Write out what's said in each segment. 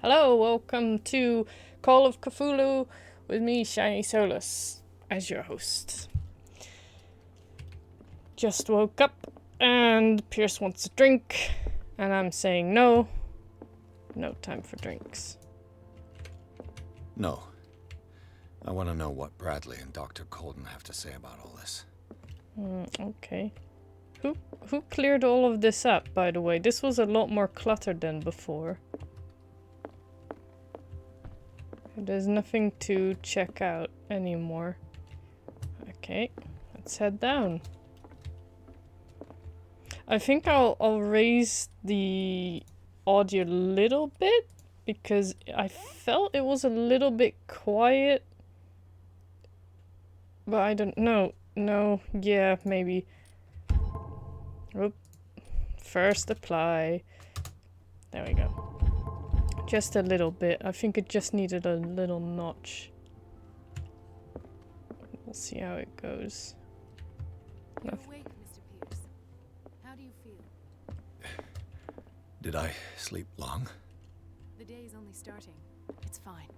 Hello, welcome to Call of Cthulhu with me, Shiny Solus, as your host. Just woke up and Pierce wants a drink, and I'm saying no. No time for drinks. No. I want to know what Bradley and Dr. Colden have to say about all this. Okay. Who cleared all of this up, by the way? This was a lot more cluttered than before. There's nothing to check out anymore. Okay, let's head down. I think I'll raise the audio a little bit because I felt it was a little bit quiet. But I don't know. No, yeah, maybe. Oop. First apply. There we go. Just a little bit. I think it just needed a little notch. We'll see how it goes. You're awake, Mr. Pierce. How do you feel? Did I sleep long? The day is only starting. It's fine.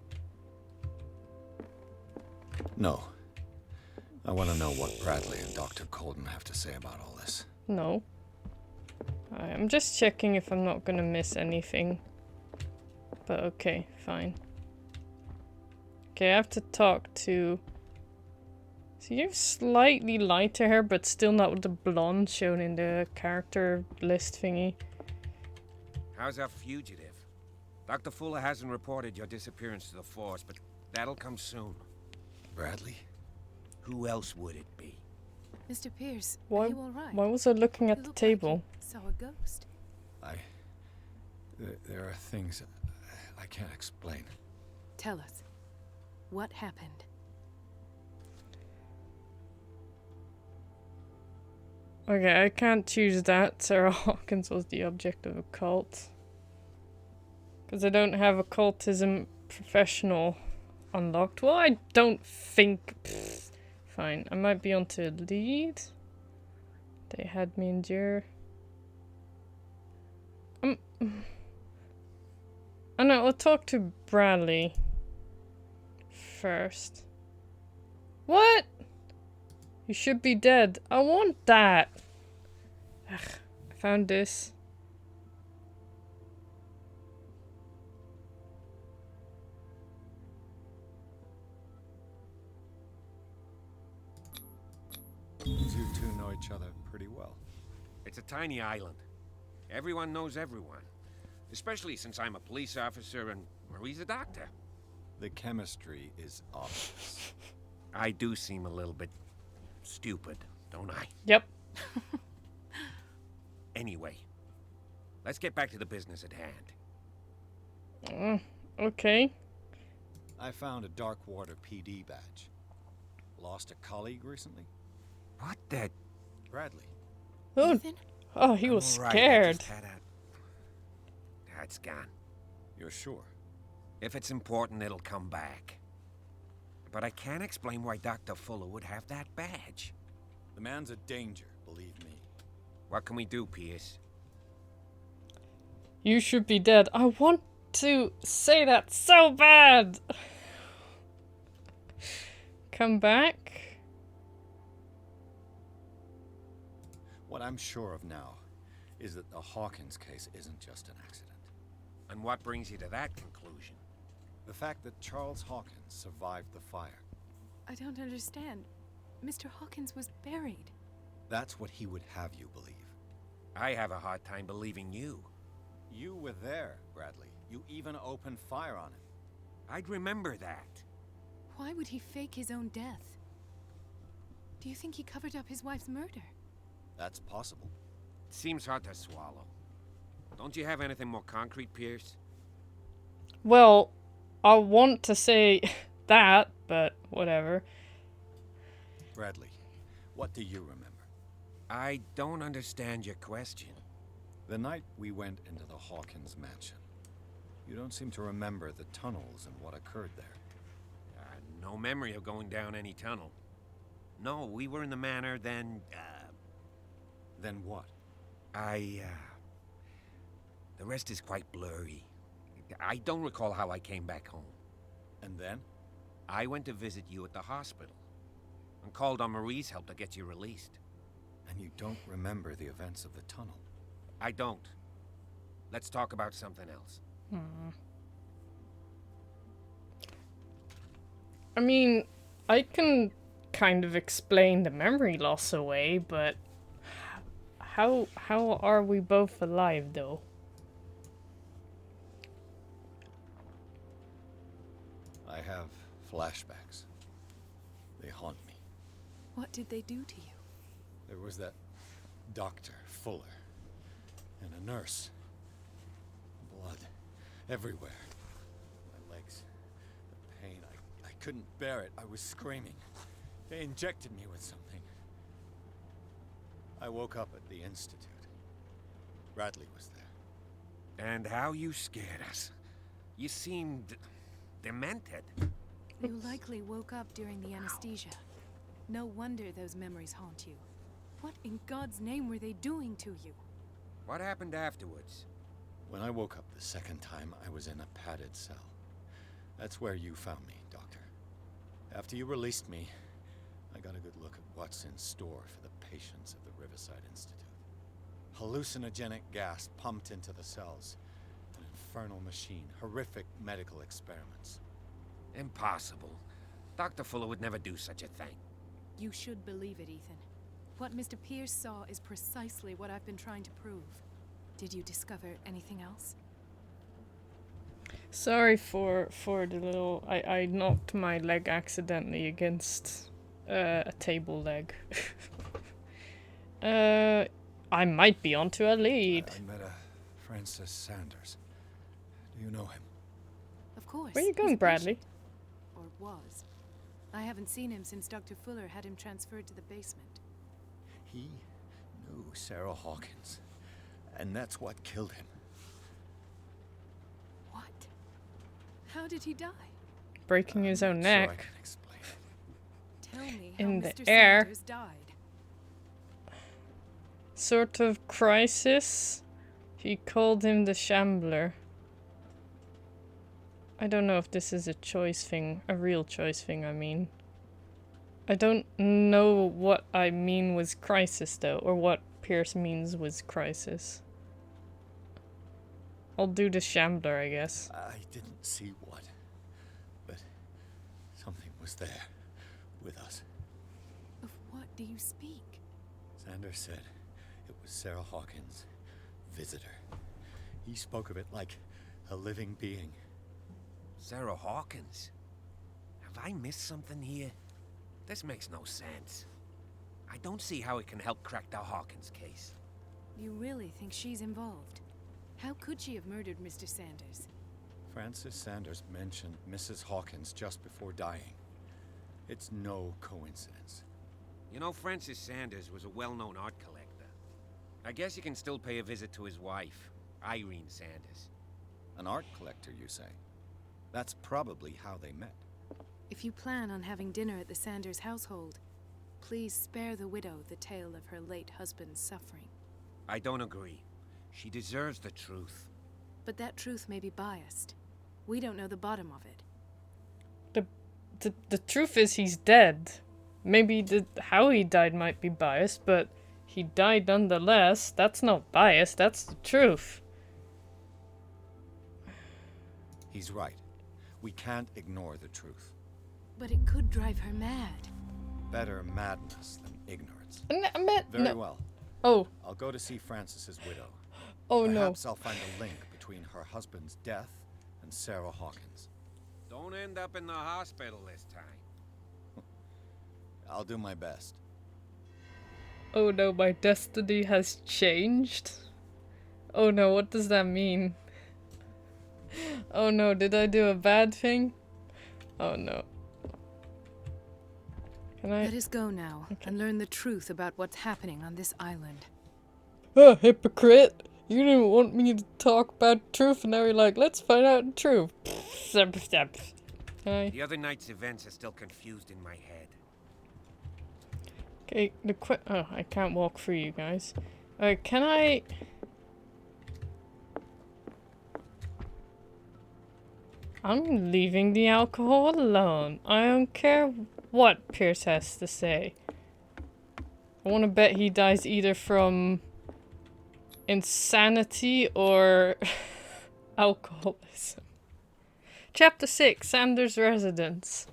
No. I want to know what Bradley and Dr. Colden have to say about all this. No. I'm just checking if I'm not gonna miss anything. But okay, fine. Okay, I have to talk to... So you have slightly lighter hair, but still not with the blonde shown in the character list thingy. How's our fugitive? Dr. Fuller hasn't reported your disappearance to the force, but that'll come soon. Bradley? Who else would it be? Mr. Pierce, Why, are you all right? why was I looking at You the look table? Like you saw a ghost. There are things I can't explain. Tell us. What happened? Okay, I can't choose that. Sarah Hawkins was the object of a cult. Because I don't have occultism professional unlocked. Well, I don't think... Pfft. Fine, I might be onto lead. They had me endure. I know, I'll talk to Bradley first. What? You should be dead. I want that. Ugh, I found this. You two know each other pretty well. It's a tiny island. Everyone knows everyone. Especially since I'm a police officer and Marie's a doctor. The chemistry is obvious. I do seem a little bit stupid, don't I? Yep. Anyway, let's get back to the business at hand. Okay. I found a Darkwater PD badge. Lost a colleague recently? What the... Bradley. Oh, Ethan? oh, he was All right, I scared. just had a... It's gone. You're sure? If it's important, it'll come back. But I can't explain why Dr. Fuller would have that badge. The man's a danger, believe me. What can we do, Pierce? You should be dead. I want to say that so bad. Come back. What I'm sure of now is that the Hawkins case isn't just an accident. And what brings you to that conclusion? The fact that Charles Hawkins survived the fire. I don't understand. Mr. Hawkins was buried. That's what he would have you believe. I have a hard time believing you. You were there, Bradley. You even opened fire on him. I'd remember that. Why would he fake his own death? Do you think he covered up his wife's murder? That's possible. It seems hard to swallow. Don't you have anything more concrete, Pierce? Well, I want to say that, but whatever. Bradley, what do you remember? I don't understand your question. The night we went into the Hawkins mansion. You don't seem to remember the tunnels and what occurred there. No memory of going down any tunnel. No, we were in the manor, then, Then what? The rest is quite blurry. I don't recall how I came back home. And then? I went to visit you at the hospital and called on Marie's help to get you released. And you don't remember the events of the tunnel? I don't. Let's talk about something else. I mean, I can kind of explain the memory loss away, but how are we both alive though? I have flashbacks. They haunt me. What did they do to you? There was that Dr. Fuller and a nurse. Blood everywhere. My legs, the pain, I couldn't bear it. I was screaming. They injected me with something. I woke up at the Institute. Bradley was there. And how you scared us. You seemed demented. You likely woke up during the anesthesia. No wonder those memories haunt you. What in God's name were they doing to you? What happened afterwards? When I woke up the second time, I was in a padded cell. That's where you found me, Doctor. After you released me, I got a good look at what's in store for the patients of the Riverside Institute. Hallucinogenic gas pumped into the cells. An infernal machine. Horrific medical experiments. Impossible. Dr. Fuller would never do such a thing. You should believe it, Ethan. What Mr. Pierce saw is precisely what I've been trying to prove. Did you discover anything else? Sorry for the little... I knocked my leg accidentally against a table leg. I might be onto a lead. I met a Francis Sanders. Do you know him? Of course. Where are you he's going, a Bradley? patient. Or was. I haven't seen him since Dr. Fuller had him transferred to the basement. He knew Sarah Hawkins. And that's what killed him. What? How did he die? Breaking his own Sure I neck. can explain it. Tell me In how the Mr. air. Sanders died. Sort of crisis. He called him the Shambler. I don't know if this is a choice thing, a real choice thing, I mean. I don't know what I mean was crisis though, or what Pierce means was crisis. I'll do the Shambler, I guess. I didn't see what, but something was there with us. Of what do you speak? Sanders said it was Sarah Hawkins' visitor. He spoke of it like a living being. Sarah Hawkins? Have I missed something here? This makes no sense. I don't see how it can help crack the Hawkins case. You really think she's involved? How could she have murdered Mr. Sanders? Francis Sanders mentioned Mrs. Hawkins just before dying. It's no coincidence. You know, Francis Sanders was a well-known art collector. I guess you can still pay a visit to his wife, Irene Sanders. An art collector, you say? That's probably how they met. If you plan on having dinner at the Sanders household, please spare the widow the tale of her late husband's suffering. I don't agree. She deserves the truth. But that truth may be biased. We don't know the bottom of it. The truth is he's dead. Maybe how he died might be biased, but he died nonetheless. That's not biased, that's the truth. He's right. We can't ignore the truth. But it could drive her mad. Better madness than ignorance. Very Very well. Oh, I'll go to see Francis's widow. oh no. Perhaps I'll find a link between her husband's death and Sarah Hawkins. Don't end up in the hospital this time. I'll do my best. Oh no, my destiny has changed. Oh no, what does that mean? Oh no, did I do a bad thing? Oh no. Can I? Let us go now Okay. and learn the truth about what's happening on this island. Oh, hypocrite! You didn't want me to talk about truth, and now you're like, let's find out the truth. Can I? The other night's events are still confused in my head. Okay, oh, I can't walk through you guys. Can I? I'm leaving the alcohol alone. I don't care what Pierce has to say. I want to bet he dies either from insanity or alcoholism. Chapter 6, Sanders' Residence.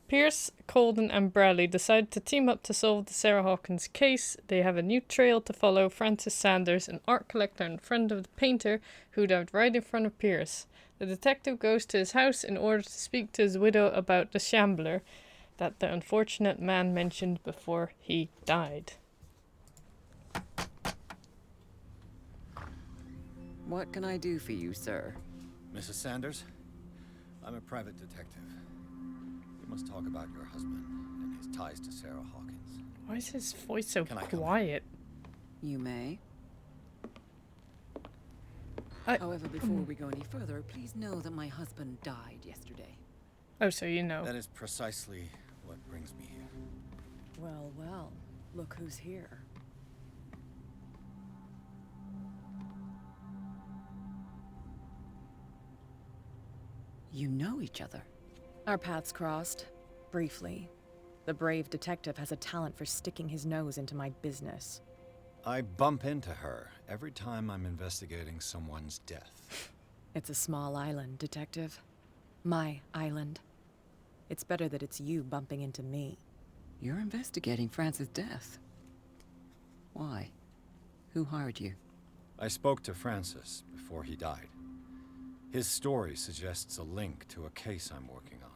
Pierce, Colden, and Bradley decide to team up to solve the Sarah Hawkins case. They have a new trail to follow: Francis Sanders, an art collector and friend of the painter who died right in front of Pierce. The detective goes to his house in order to speak to his widow about the shambler that the unfortunate man mentioned before he died. What can I do for you, sir? Mrs. Sanders, I'm a private detective. We must talk about your husband and his ties to Sarah Hawkins. Why is his voice so Can I come in? quiet? You may. I- However, before we go any further, please know that my husband died yesterday. Oh, so you know. That is precisely what brings me here. Well, well, look who's here. You know each other. Our paths crossed, briefly. The brave detective has a talent for sticking his nose into my business. I bump into her every time I'm investigating someone's death. It's a small island, detective. My island. It's better that it's you bumping into me. You're investigating Francis' death. Why? Who hired you? I spoke to Francis before he died. His story suggests a link to a case I'm working on.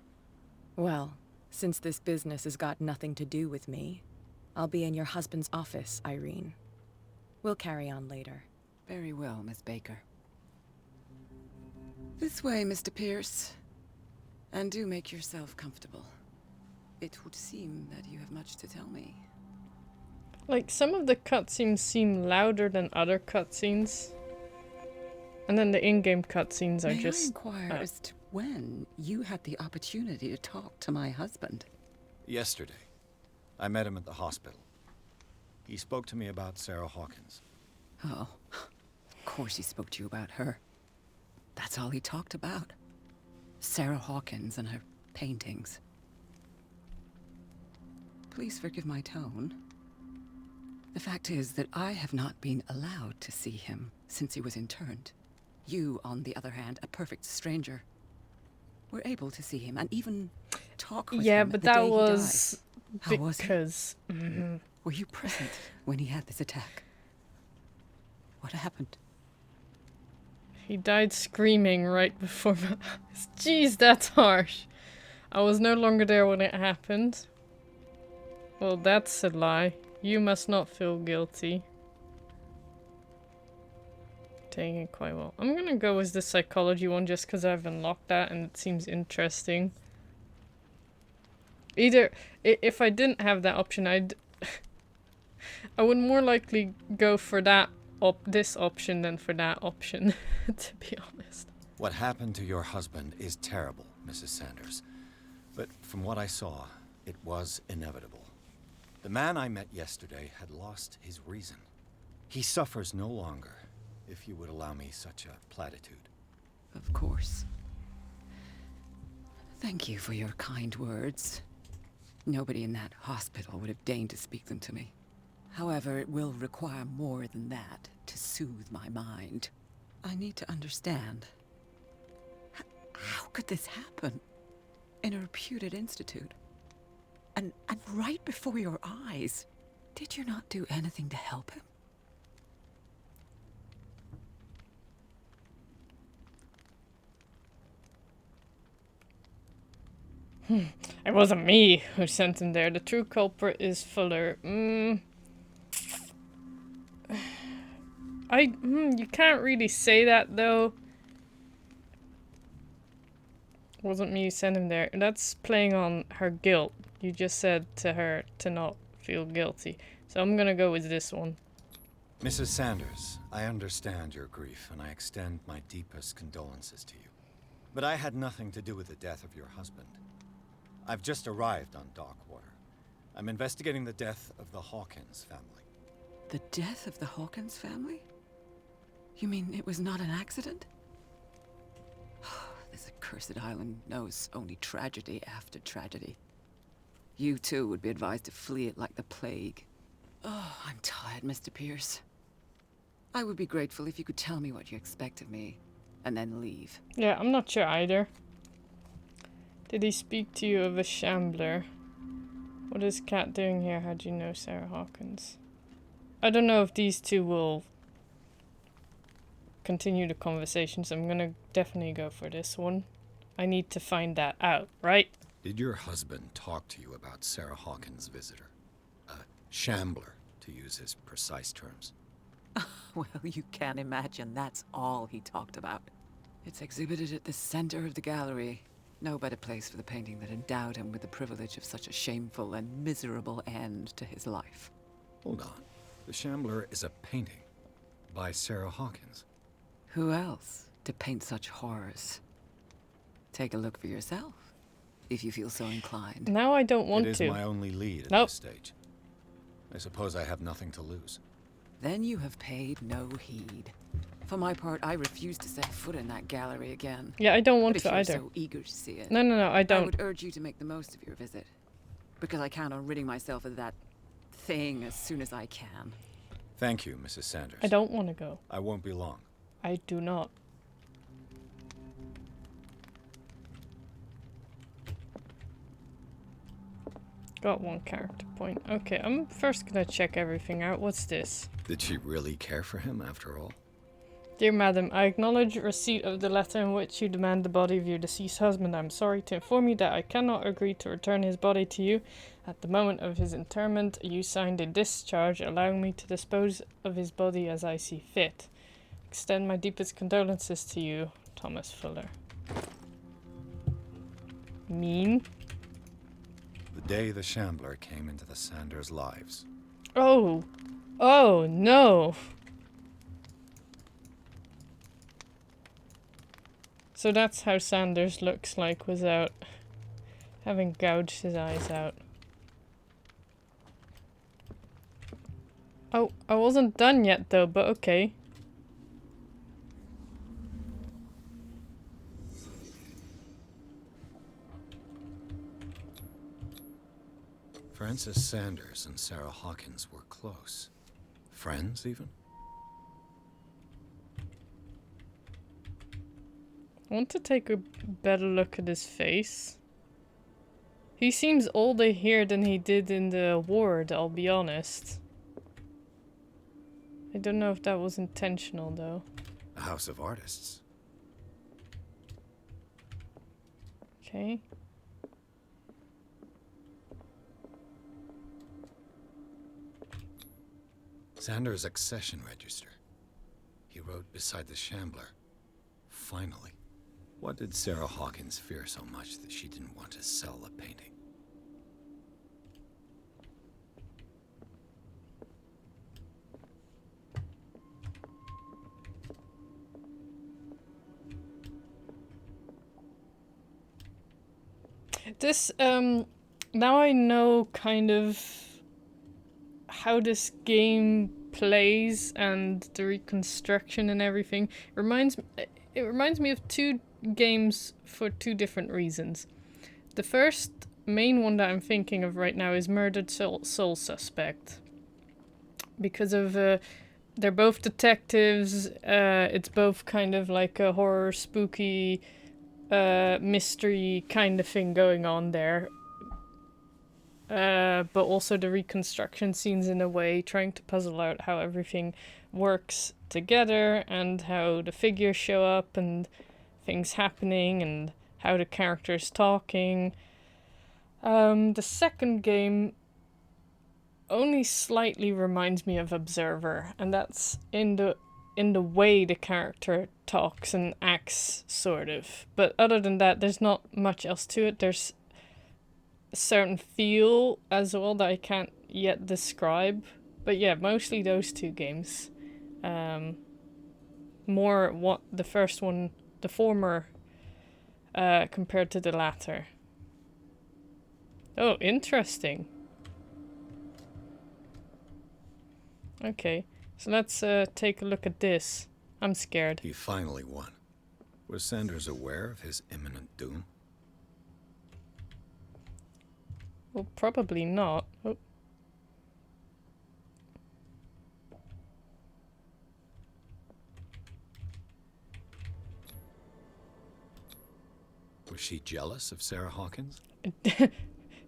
Well, since this business has got nothing to do with me, I'll be in your husband's office, Irene. We'll carry on later. Very well, Miss Baker. This way, Mr. Pierce. And do make yourself comfortable. It would seem that you have much to tell me. Like, some of the cutscenes seem louder than other cutscenes. And then the in-game cutscenes are May just... I inquire as to when you had the opportunity to talk to my husband? Yesterday, I met him at the hospital. He spoke to me about Sarah Hawkins. Oh, of course he spoke to you about her. That's all he talked about. Sarah Hawkins and her paintings. Please forgive my tone. The fact is that I have not been allowed to see him since he was interned. You, on the other hand, a perfect stranger, were able to see him and even talk with Yeah, him but the that day he was died. How was he? because... Mhm. Were you present when he had this attack? What happened? He died screaming right before my eyes. Jeez, that's harsh. I was no longer there when it happened. Well, that's a lie. You must not feel guilty. Taking it quite well. I'm gonna go with the psychology one just because I've unlocked that and it seems interesting. Either, if I didn't have that option, I would more likely go for that this option than for that option, to be honest. What happened to your husband is terrible, Mrs. Sanders. But from what I saw, it was inevitable. The man I met yesterday had lost his reason. He suffers no longer, if you would allow me such a platitude. Of course. Thank you for your kind words. Nobody in that hospital would have deigned to speak them to me. However, it will require more than that to soothe my mind. I need to understand. How could this happen? In a reputed institute? And right before your eyes? Did you not do anything to help him? It wasn't me who sent him there. The true culprit is Fuller. You can't really say that though. It wasn't me who sent him there. That's playing on her guilt. You just said to her to not feel guilty. So I'm gonna go with this one. Mrs. Sanders, I understand your grief, and I extend my deepest condolences to you. But I had nothing to do with the death of your husband. I've just arrived on Darkwater. I'm investigating the death of the Hawkins family. The death of the Hawkins family? You mean it was not an accident? This cursed island knows only tragedy after tragedy. You too would be advised to flee it like the plague. Oh, I'm tired, Mr. Pierce. I would be grateful if you could tell me what you expect of me, and then leave. Yeah, I'm not sure either. Did he speak to you of a shambler? What is Kat doing here? How do you know Sarah Hawkins? I don't know if these two will continue the conversation, so I'm gonna definitely go for this one. I need to find that out, right? Did your husband talk to you about Sarah Hawkins' visitor? A shambler, to use his precise terms. Well, you can't imagine that's all he talked about. It's exhibited at the center of the gallery. No better place for the painting that endowed him with the privilege of such a shameful and miserable end to his life. Hold on. The Shambler is a painting by Sarah Hawkins. Who else to paint such horrors? Take a look for yourself, if you feel so inclined. Now I don't want It is to. my only lead at Nope. this stage. I suppose I have nothing to lose. Then you have paid no heed. For my part, I refuse to set foot in that gallery again. Yeah, I don't want But if to you're either. so eager to see it, No, I I don't. would urge you to make the most of your visit. Because I count on ridding myself of that thing as soon as I can. Thank you, Mrs. Sanders. I don't want to go. I won't be long. I do not. Got one character point. Okay, I'm first gonna check everything out. What's this? Did she really care for him after all? Dear Madam, I acknowledge receipt of the letter in which you demand the body of your deceased husband. I'm sorry to inform you that I cannot agree to return his body to you. At the moment of his interment, you signed a discharge allowing me to dispose of his body as I see fit. Extend my deepest condolences to you, Thomas Fuller. Mean? The day the Shambler came into the Sanders' lives. Oh! Oh, no! So that's how Sanders looks like without having gouged his eyes out. Oh, I wasn't done yet though, but okay. Francis Sanders and Sarah Hawkins were close. Friends, even? I want to take a better look at his face. He seems older here than he did in the ward, I'll be honest. I don't know if that was intentional though. A house of artists. Okay. Sanders' accession register. He wrote beside the Shambler. Finally. What did Sarah Hawkins fear so much that she didn't want to sell the painting? This, now I know kind of how this game plays and the reconstruction and everything. It reminds me of two games for two different reasons. The first main one that I'm thinking of right now is Murdered Soul Suspect. Because of, they're both detectives, it's both kind of like a horror, spooky, mystery kind of thing going on there. But also the reconstruction scenes in a way, trying to puzzle out how everything works together and how the figures show up and things happening and how the characters talking. The second game only slightly reminds me of Observer, and that's in the way the character talks and acts, sort of. But other than that, there's not much else to it. There's a certain feel as well that I can't yet describe. But yeah, mostly those two games. More what the first one, the former, compared to the latter. Oh, interesting. Okay, so let's take a look at this. I'm scared. He finally won. Was Sanders aware of his imminent doom? Well, probably not. Oh. Was she jealous of Sarah Hawkins?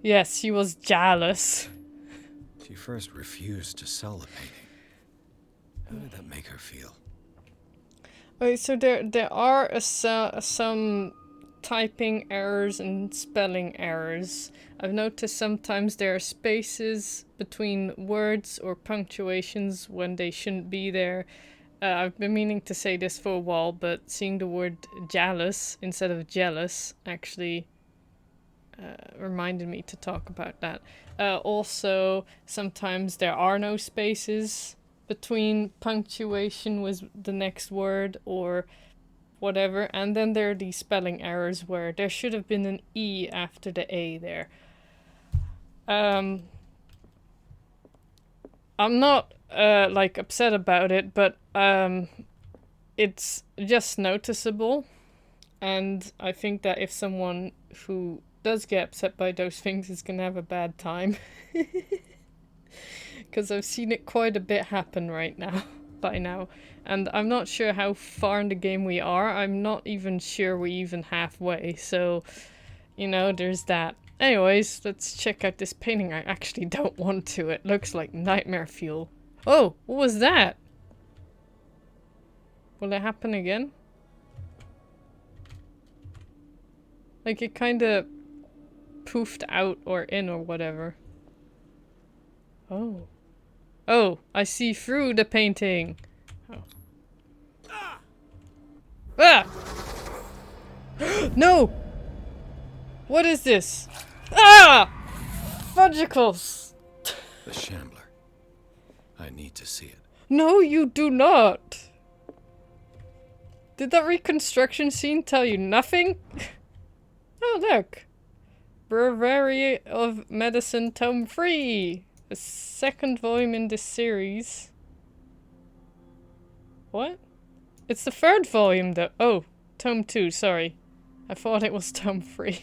Yes, she was jealous. She first refused to sell the painting. How did that make her feel? Okay, so there are some typing errors and spelling errors. I've noticed sometimes there are spaces between words or punctuations when they shouldn't be there. I've been meaning to say this for a while, but seeing the word jealous instead of jealous actually reminded me to talk about that. Also, sometimes there are no spaces between punctuation with the next word or whatever, and then there are these spelling errors where there should have been an E after the A there. I'm not like upset about it, but it's just noticeable, and I think that if someone who does get upset by those things is gonna have a bad time. Because I've seen it quite a bit happen right now, by now. And I'm not sure how far in the game we are. I'm not even sure we're even halfway. So, you know, there's that. Anyways, let's check out this painting. I actually don't want to. It looks like nightmare fuel. Oh, what was that? Will it happen again? Like it kind of poofed out or in or whatever. Oh. Oh, I see through the painting. Oh. Ah! No! What is this? Ah! Fudgicles! The Shambler. I need to see it. No, you do not! Did that reconstruction scene tell you nothing? Oh, look! Breviary of Medicine Tome 3! The second volume in this series. What? It's the third volume though. Oh, Tome 2, sorry. I thought it was Tome 3.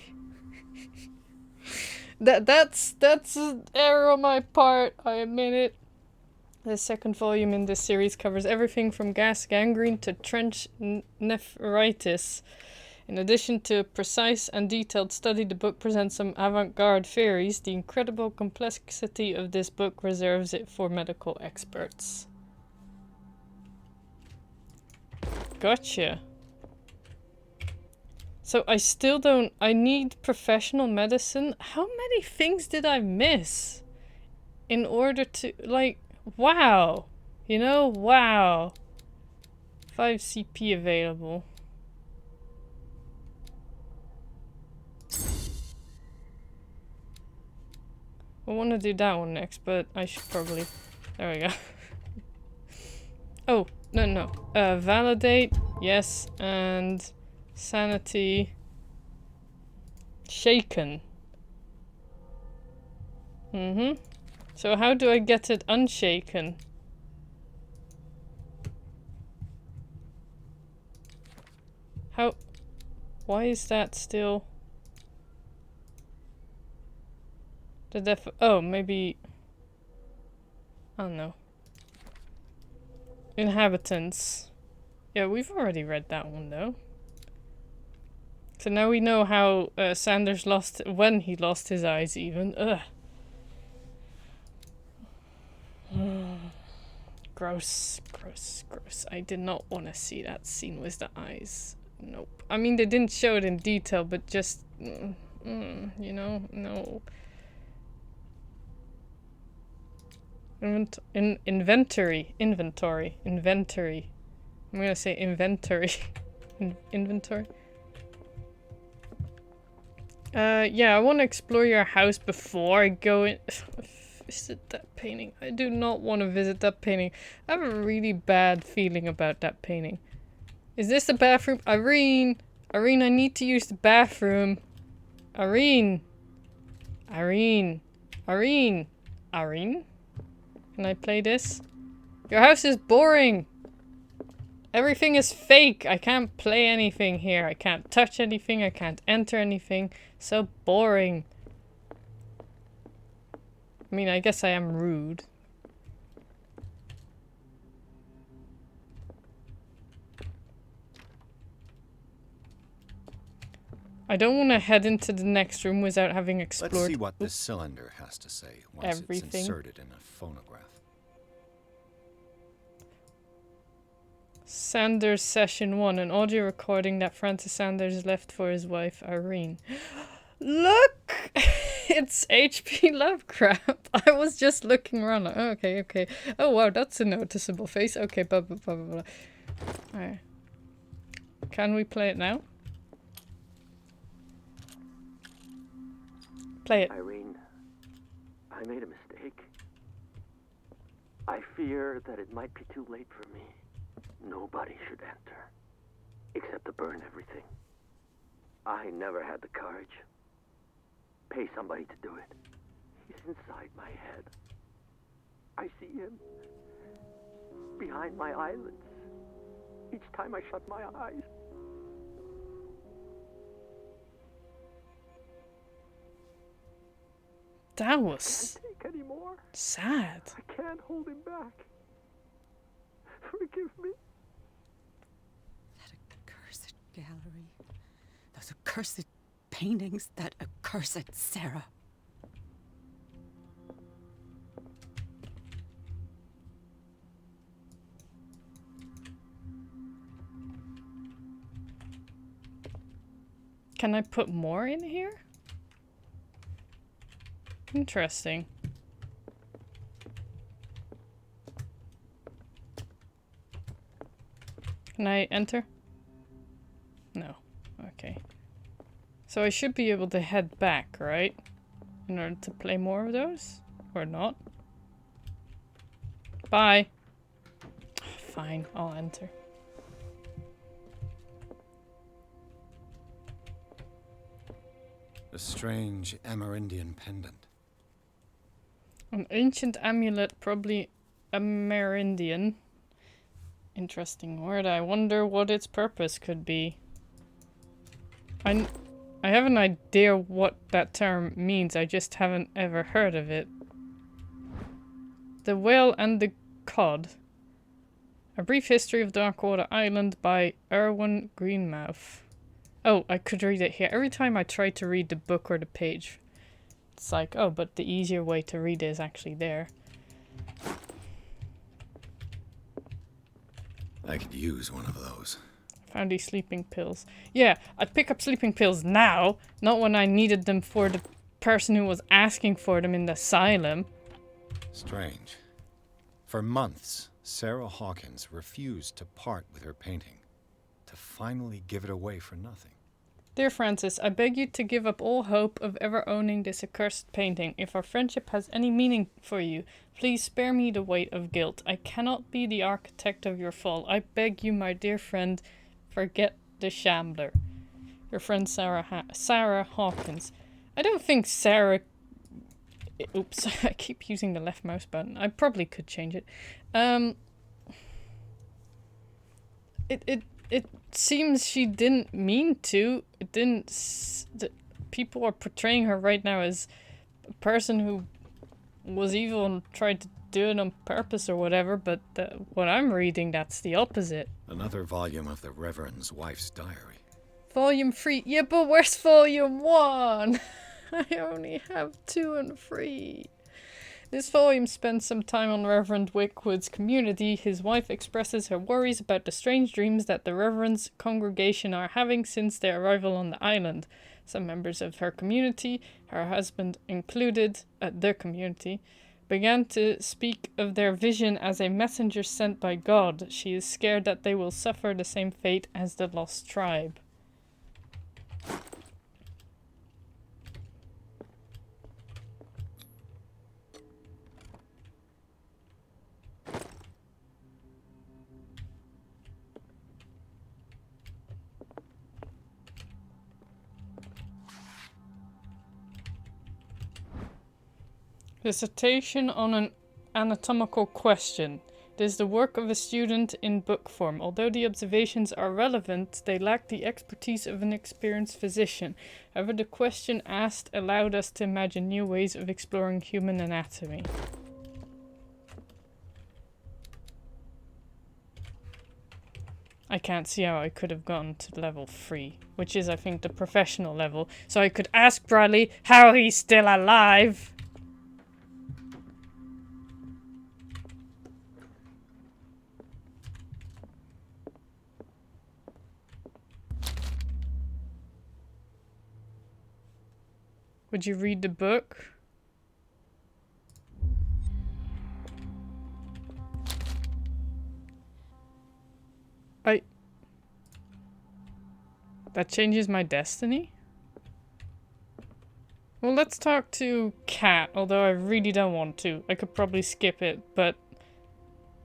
That's an error on my part, I admit it. The second volume in this series covers everything from gas gangrene to trench nephritis. In addition to a precise and detailed study, the book presents some avant-garde theories. The incredible complexity of this book reserves it for medical experts. Gotcha. So I still don't... I need professional medicine? How many things did I miss? In order to... Like, wow. You know, wow. 5 CP available. I want to do that one next, but I should probably... There we go. Oh, no. Validate, yes, and sanity... Shaken. So how do I get it unshaken? How... Why is that still... Oh, maybe... I don't know. Inhabitants. Yeah, we've already read that one, though. So now we know how Sanders lost... When he lost his eyes, even. Ugh. Gross. I did not want to see that scene with the eyes. Nope. I mean, they didn't show it in detail, but just... you know? No. Inventory. I'm gonna say inventory. Inventory. Yeah, I want to explore your house before I go in. Visit that painting. I do not want to visit that painting. I have a really bad feeling about that painting. Is this the bathroom? Irene, I need to use the bathroom. Irene. Can I play this? Your house is boring. Everything is fake. I can't play anything here. I can't touch anything. I can't enter anything. So boring. I mean, I guess I am rude. I don't want to head into the next room without having explored. Let's see what this cylinder has to say once it's Everything. inserted in a phonograph. Sanders Session 1, an audio recording that Francis Sanders left for his wife, Irene. Look! It's H.P. Lovecraft. I was just looking around like, oh, okay. Oh, wow, that's a noticeable face. Okay, blah, blah, blah, blah, blah. Alright. Can we play it now? Play it. Irene, I made a mistake. I fear that it might be too late for me. Nobody should enter, except to burn everything. I never had the courage. Pay somebody to do it. He's inside my head. I see him behind my eyelids each time I shut my eyes. That was I can't take anymore. sad. I can't hold him back. Forgive me. That accursed gallery. Those accursed paintings. That accursed Sarah. Can I put more in here? Interesting. Can I enter? No. Okay. So I should be able to head back, right? In order to play more of those? Or not? Bye. Fine, I'll enter. A strange Amerindian pendant. An ancient amulet, probably Amerindian. Interesting word. I wonder what its purpose could be. I have an idea what that term means, I just haven't ever heard of it. The Whale and the Cod. A Brief History of Darkwater Island by Erwin Greenmouth. Oh, I could read it here. Every time I try to read the book or the page, it's like, oh, but the easier way to read it is actually there. I could use one of those. Found these sleeping pills. Yeah, I'd pick up sleeping pills now, not when I needed them for the person who was asking for them in the asylum. Strange. For months, Sarah Hawkins refused to part with her painting, to finally give it away for nothing. Dear Francis, I beg you to give up all hope of ever owning this accursed painting. If our friendship has any meaning for you, please spare me the weight of guilt. I cannot be the architect of your fall. I beg you, my dear friend, forget the shambler. Your friend Sarah Hawkins. I don't think Sarah... Oops, I keep using the left mouse button. I probably could change it. It seems she didn't mean to. It didn't... people are portraying her right now as a person who was evil and tried to do it on purpose or whatever, but what I'm reading, that's the opposite. Another volume of the Reverend's wife's diary. Volume 3. Yeah, but where's Volume 1? I only have 2 and 3. This volume spends some time on Reverend Wickwood's community. His wife expresses her worries about the strange dreams that the Reverend's congregation are having since their arrival on the island. Some members of her community, her husband included, their community, began to speak of their vision as a messenger sent by God. She is scared that they will suffer the same fate as the lost tribe. Dissertation on an anatomical question. It is the work of a student in book form. Although the observations are relevant, they lack the expertise of an experienced physician. However, the question asked allowed us to imagine new ways of exploring human anatomy. I can't see how I could have gone to level 3, which is, I think, the professional level. So I could ask Bradley how he's still alive. Would you read the book? That changes my destiny? Well, let's talk to Kat, although I really don't want to. I could probably skip it, but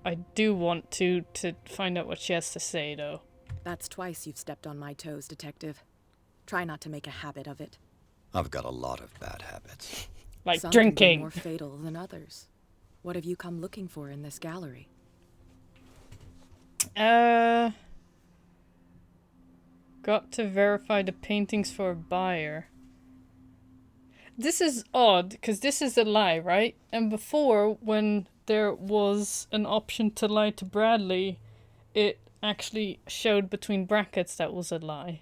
I do want to find out what she has to say, though. That's twice you've stepped on my toes, Detective. Try not to make a habit of it. I've got a lot of bad habits. Like Some can be drinking. more fatal than others. What have you come looking for in this gallery? Got to verify the paintings for a buyer. This is odd, because this is a lie, right? And before, when there was an option to lie to Bradley, it actually showed between brackets that was a lie.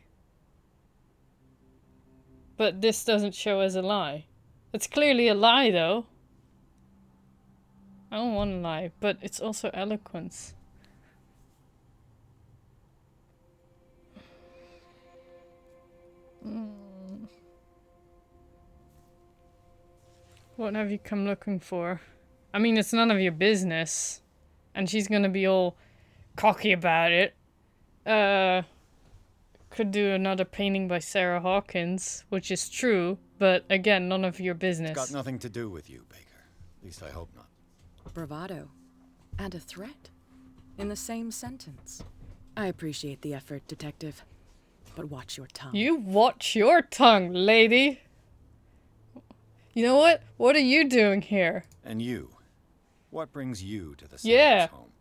But this doesn't show as a lie. It's clearly a lie, though. I don't want to lie, but it's also eloquence. What have you come looking for? I mean, it's none of your business. And she's gonna be all cocky about it. Could do another painting by Sarah Hawkins, which is true, but again, none of your business. It's got nothing to do with you, Baker. At least I hope not. Bravado. And a threat. In the same sentence. I appreciate the effort, Detective. But watch your tongue. You watch your tongue, lady! You know what? What are you doing here? And you? What brings you to the Yeah. Sanders home?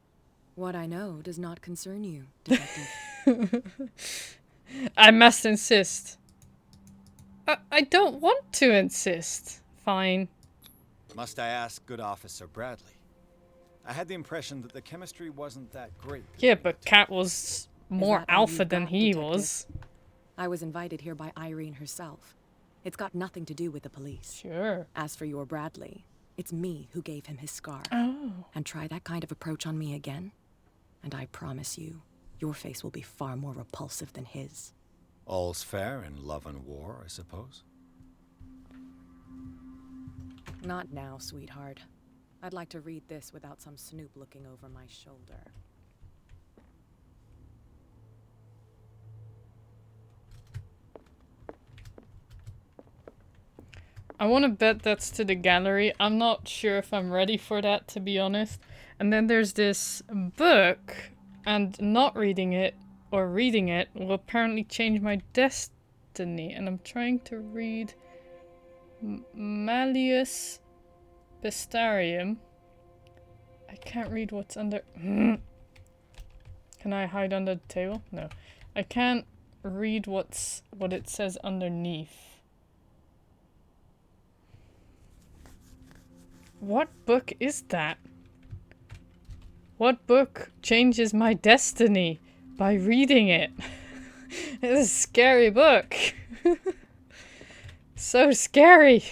What I know does not concern you, Detective. I must insist. I don't want to insist. Fine. Must I ask, good Officer Bradley? I had the impression that the chemistry wasn't that great. Yeah, but Kat was more that all alpha you've than got, he Detective? was. I was invited here by Irene herself. It's got nothing to do with the police. Sure. As for your Bradley, it's me who gave him his scar. Oh. And try that kind of approach on me again, and I promise you, your face will be far more repulsive than his. All's fair in love and war, I suppose. Not now, sweetheart. I'd like to read this without some snoop looking over my shoulder. I want to bet that's to the gallery. I'm not sure if I'm ready for that, to be honest. And then there's this book, and not reading it, or reading it, will apparently change my destiny. And I'm trying to read Malleus Bestarium. I can't read what's under... Can I hide under the table? No. I can't read what it says underneath. What book is that? What book changes my destiny by reading it? It's a scary book. So scary.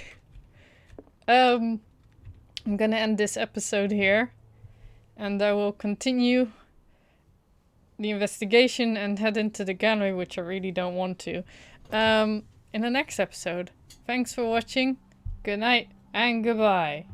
I'm gonna end this episode here, and I will continue the investigation and head into the gallery, which I really don't want to, in the next episode. Thanks for watching. Good night and goodbye.